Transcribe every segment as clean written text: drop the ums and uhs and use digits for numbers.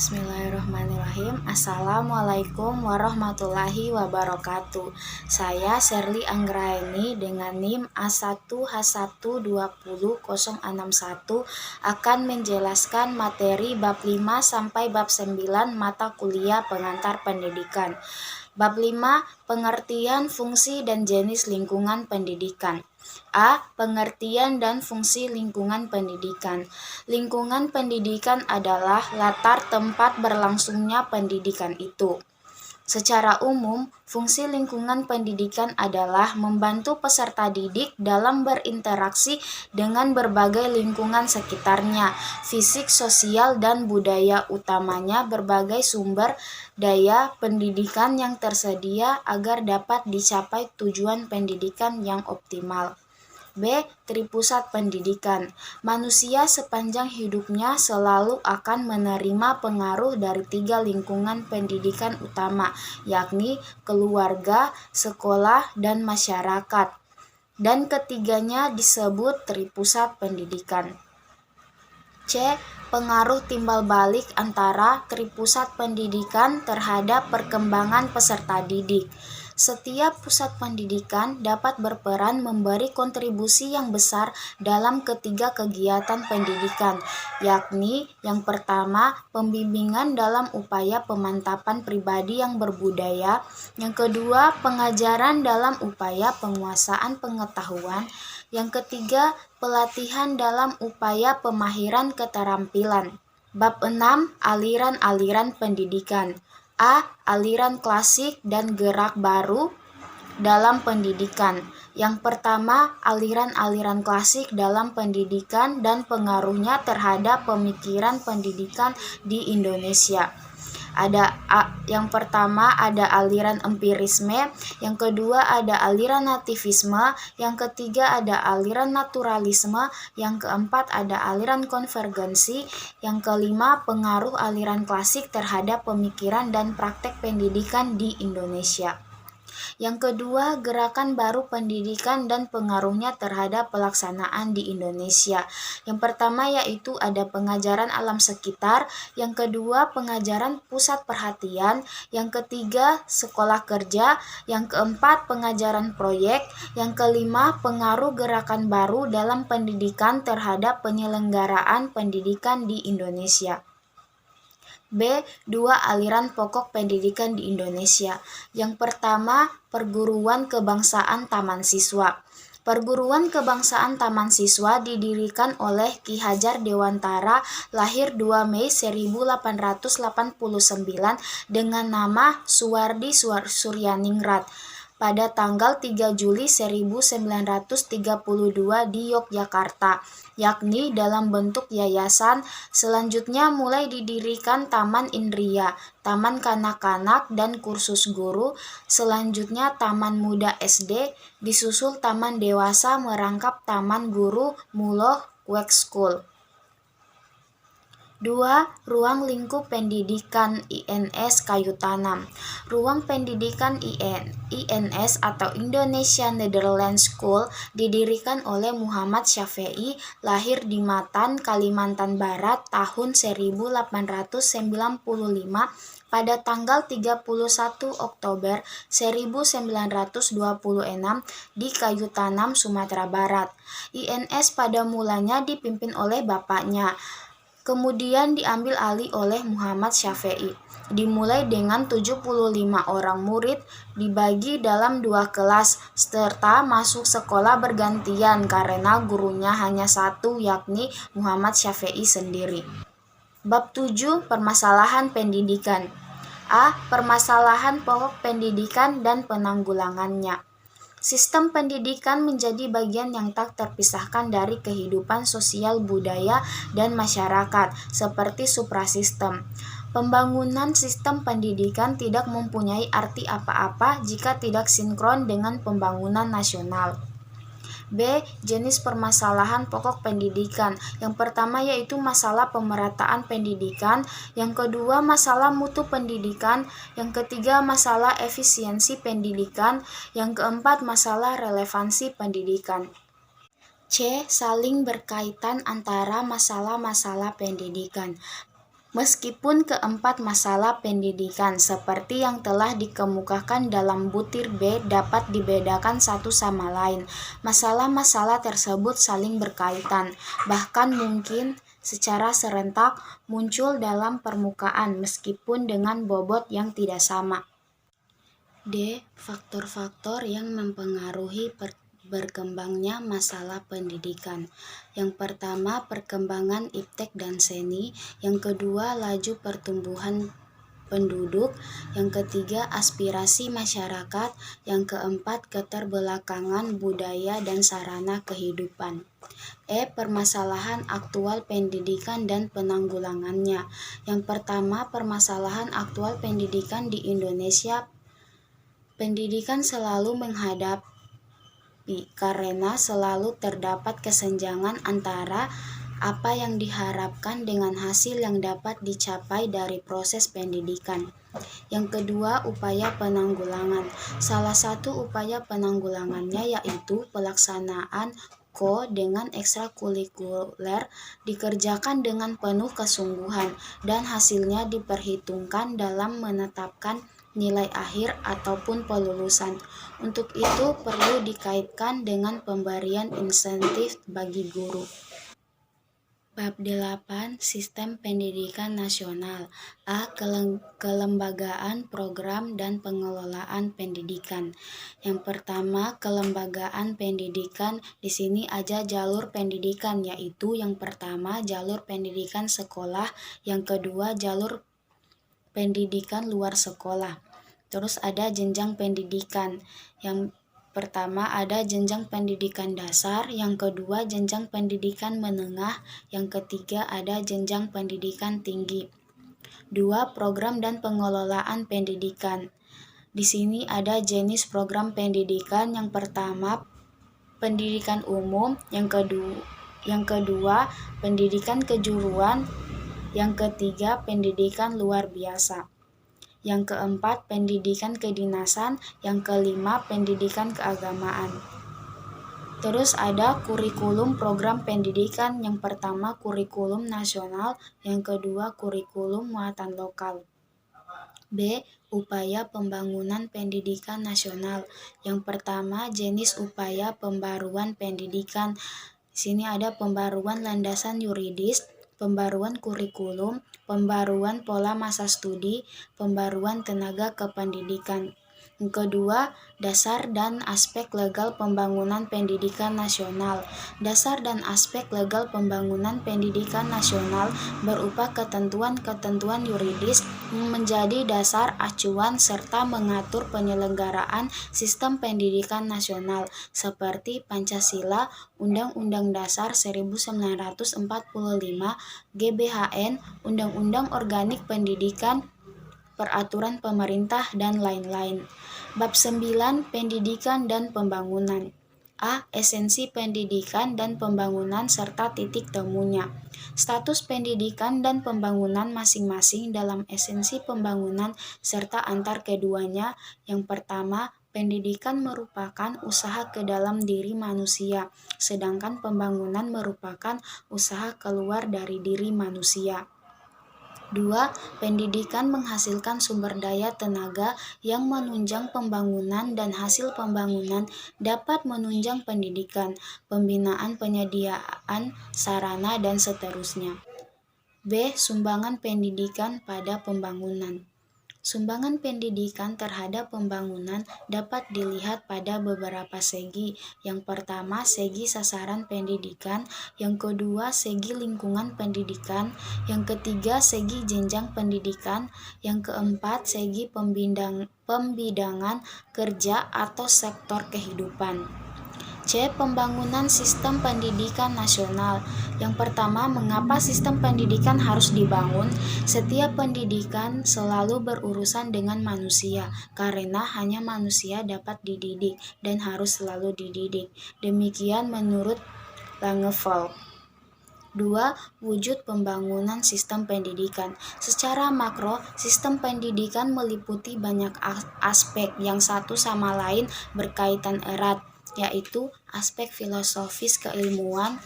Bismillahirrahmanirrahim. Assalamualaikum warahmatullahi wabarakatuh. Saya Sherly Anggraeni dengan NIM A1H1200061 akan menjelaskan materi bab 5 sampai bab 9 mata kuliah pengantar pendidikan. Bab 5, pengertian fungsi dan jenis lingkungan pendidikan. A. Pengertian dan fungsi lingkungan pendidikan. Lingkungan pendidikan adalah latar tempat berlangsungnya pendidikan itu. Secara umum, fungsi lingkungan pendidikan adalah membantu peserta didik dalam berinteraksi dengan berbagai lingkungan sekitarnya, fisik, sosial, dan budaya, utamanya berbagai sumber daya pendidikan yang tersedia agar dapat dicapai tujuan pendidikan yang optimal. B. Tripusat pendidikan. Manusia sepanjang hidupnya selalu akan menerima pengaruh dari 3 lingkungan pendidikan utama, yakni keluarga, sekolah, dan masyarakat. Dan ketiganya disebut tripusat pendidikan. C. Pengaruh timbal balik antara tripusat pendidikan terhadap perkembangan peserta didik. Setiap pusat pendidikan dapat berperan memberi kontribusi yang besar dalam ketiga kegiatan pendidikan, yakni yang pertama, pembimbingan dalam upaya pemantapan pribadi yang berbudaya, yang kedua, pengajaran dalam upaya penguasaan pengetahuan, yang ketiga, pelatihan dalam upaya pemahiran keterampilan. Bab 6, aliran-aliran pendidikan. A. Aliran klasik dan gerak baru dalam pendidikan. Yang pertama, aliran-aliran klasik dalam pendidikan dan pengaruhnya terhadap pemikiran pendidikan di Indonesia. Yang pertama ada aliran empirisme, yang kedua ada aliran nativisme, yang ketiga ada aliran naturalisme, yang keempat ada aliran konvergensi, yang kelima pengaruh aliran klasik terhadap pemikiran dan praktek pendidikan di Indonesia. Yang kedua, gerakan baru pendidikan dan pengaruhnya terhadap pelaksanaan di Indonesia. Yang pertama yaitu ada pengajaran alam sekitar, yang kedua pengajaran pusat perhatian, yang ketiga sekolah kerja, yang keempat pengajaran proyek, yang kelima pengaruh gerakan baru dalam pendidikan terhadap penyelenggaraan pendidikan di Indonesia. B. 2 aliran pokok pendidikan di Indonesia. Yang pertama, perguruan kebangsaan taman siswa. Perguruan kebangsaan taman siswa didirikan oleh Ki Hajar Dewantara, lahir 2 Mei 1889 dengan nama Suwardi Suryaningrat pada tanggal 3 Juli 1932 di Yogyakarta, yakni dalam bentuk yayasan. Selanjutnya mulai didirikan Taman Indria, Taman Kanak-kanak dan Kursus Guru, selanjutnya Taman Muda SD, disusul Taman Dewasa merangkap Taman Guru Muloh Quek School. 2. Ruang lingkup pendidikan INS Kayu Tanam. Ruang pendidikan INS atau Indonesia Netherlands School didirikan oleh Muhammad Syafi'i, lahir di Matan, Kalimantan Barat tahun 1895 pada tanggal 31 Oktober 1926 di Kayu Tanam, Sumatera Barat. INS pada mulanya dipimpin oleh bapaknya, kemudian diambil alih oleh Muhammad Syafi'i. Dimulai dengan 75 orang murid, dibagi dalam 2 kelas, serta masuk sekolah bergantian karena gurunya hanya satu, yakni Muhammad Syafi'i sendiri. Bab 7, permasalahan pendidikan. A. Permasalahan pokok pendidikan dan penanggulangannya. Sistem pendidikan menjadi bagian yang tak terpisahkan dari kehidupan sosial budaya dan masyarakat, seperti suprasistem. Pembangunan sistem pendidikan tidak mempunyai arti apa-apa jika tidak sinkron dengan pembangunan nasional. B. Jenis permasalahan pokok pendidikan. Yang pertama yaitu masalah pemerataan pendidikan, yang kedua masalah mutu pendidikan, yang ketiga masalah efisiensi pendidikan, yang keempat masalah relevansi pendidikan. C. Saling berkaitan antara masalah-masalah pendidikan. Meskipun keempat masalah pendidikan seperti yang telah dikemukakan dalam butir B dapat dibedakan satu sama lain, masalah-masalah tersebut saling berkaitan, bahkan mungkin secara serentak muncul dalam permukaan meskipun dengan bobot yang tidak sama. D. Faktor-faktor yang mempengaruhi berkembangnya masalah pendidikan. Yang pertama, perkembangan iptek dan seni. Yang kedua, laju pertumbuhan penduduk. Yang ketiga, aspirasi masyarakat. Yang keempat, keterbelakangan budaya dan sarana kehidupan. E. Permasalahan aktual pendidikan dan penanggulangannya. Yang pertama, permasalahan aktual pendidikan di Indonesia. Pendidikan selalu menghadapi karena selalu terdapat kesenjangan antara apa yang diharapkan dengan hasil yang dapat dicapai dari proses pendidikan. Yang kedua, upaya penanggulangan. Salah satu upaya penanggulangannya yaitu pelaksanaan dengan ekstrakurikuler dikerjakan dengan penuh kesungguhan dan hasilnya diperhitungkan dalam menetapkan nilai akhir ataupun pelulusan. Untuk itu perlu dikaitkan dengan pemberian insentif bagi guru. Bab 8. Sistem Pendidikan Nasional. A. Kelembagaan, program, dan pengelolaan pendidikan. Yang pertama, kelembagaan pendidikan. Di sini ada jalur pendidikan, yaitu yang pertama jalur pendidikan sekolah, yang kedua jalur pendidikan luar sekolah. Terus ada jenjang pendidikan. Yang pertama ada jenjang pendidikan dasar, yang kedua jenjang pendidikan menengah, yang ketiga ada jenjang pendidikan tinggi. 2. Program dan pengelolaan pendidikan. Di sini ada jenis program pendidikan. Yang pertama pendidikan umum, yang kedua pendidikan kejuruan, yang ketiga pendidikan luar biasa. Yang keempat, pendidikan kedinasan. Yang kelima, pendidikan keagamaan. Terus ada kurikulum program pendidikan. Yang pertama, kurikulum nasional. Yang kedua, kurikulum muatan lokal. B. Upaya pembangunan pendidikan nasional. Yang pertama, jenis upaya pembaruan pendidikan. Di sini ada pembaruan landasan yuridis, pembaruan kurikulum, pembaruan pola masa studi, pembaruan tenaga kependidikan. Yang kedua, dasar dan aspek legal pembangunan pendidikan nasional. Dasar dan aspek legal pembangunan pendidikan nasional berupa ketentuan-ketentuan yuridis yang menjadi dasar acuan serta mengatur penyelenggaraan sistem pendidikan nasional seperti Pancasila, Undang-Undang Dasar 1945, GBHN, Undang-Undang Organik Pendidikan, Peraturan Pemerintah, dan lain-lain. Bab 9. Pendidikan dan Pembangunan. A. Esensi pendidikan dan pembangunan serta titik temunya. Status pendidikan dan pembangunan masing-masing dalam esensi pembangunan serta antar keduanya. Yang pertama, pendidikan merupakan usaha ke dalam diri manusia, sedangkan pembangunan merupakan usaha keluar dari diri manusia. 2. Pendidikan menghasilkan sumber daya tenaga yang menunjang pembangunan dan hasil pembangunan dapat menunjang pendidikan, pembinaan penyediaan sarana dan seterusnya. B. Sumbangan pendidikan pada pembangunan. Sumbangan pendidikan terhadap pembangunan dapat dilihat pada beberapa segi. Yang pertama, segi sasaran pendidikan. Yang kedua, segi lingkungan pendidikan. Yang ketiga, segi jenjang pendidikan. Yang keempat, segi pembidangan kerja atau sektor kehidupan. C. Pembangunan sistem pendidikan nasional. Yang pertama, mengapa sistem pendidikan harus dibangun? Setiap pendidikan selalu berurusan dengan manusia, karena hanya manusia dapat dididik dan harus selalu dididik. Demikian menurut Langevold. 2. Wujud pembangunan sistem pendidikan. Secara makro, sistem pendidikan meliputi banyak aspek yang satu sama lain berkaitan erat, yaitu aspek filosofis keilmuan,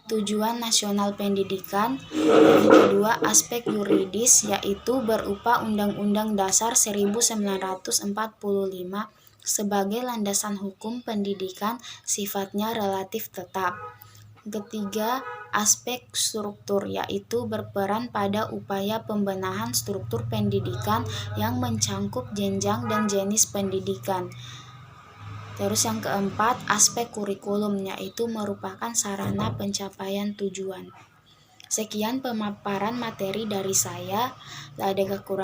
tujuan nasional pendidikan. Yang kedua, aspek yuridis, yaitu berupa Undang-Undang Dasar 1945 sebagai landasan hukum pendidikan sifatnya relatif tetap. Ketiga, aspek struktur, yaitu berperan pada upaya pembenahan struktur pendidikan yang mencangkup jenjang dan jenis pendidikan. Terus yang keempat, aspek kurikulum, yaitu merupakan sarana pencapaian tujuan. Sekian pemaparan materi dari saya. Ada kekurangan